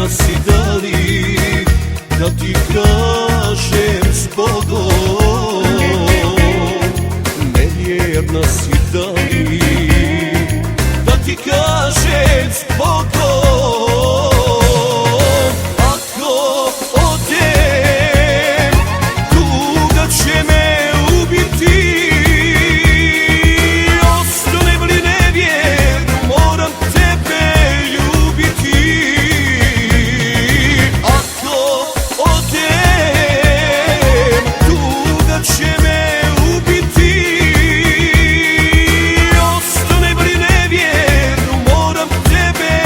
nevjerna si, da li da ti kažem s Bogom? Nevjerna si, da li da ti kažem s Bogom? Ako odem, tuga će me ubiti. Ostanem li nevjernu, moram tebe ljubiti. Ako odem, tuga će me ubiti. Ostanem li nevjernu, moram tebe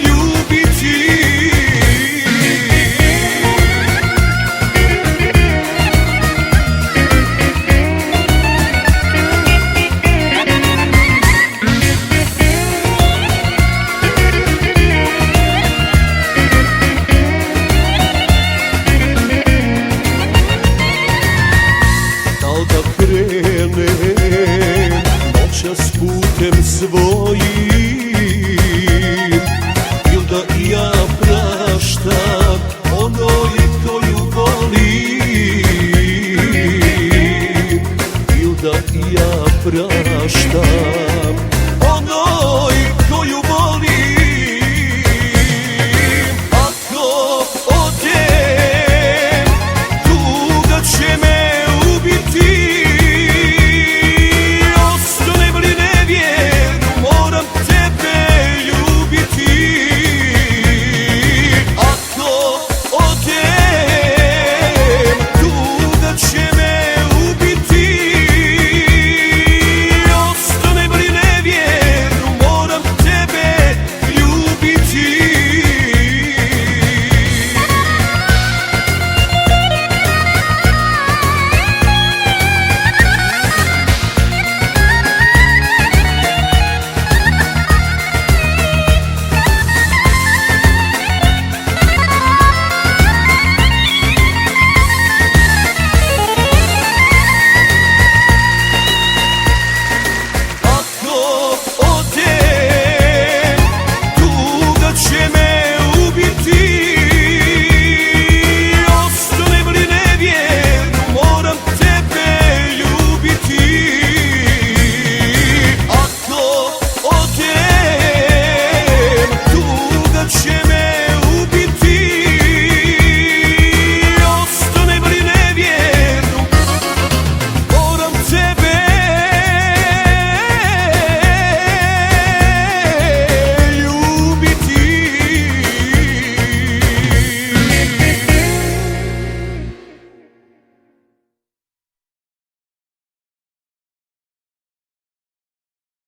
ljubiti. Dal da krenem noćas putem svojim, il da i ja praštam onoj koju volim, il da i ja praštam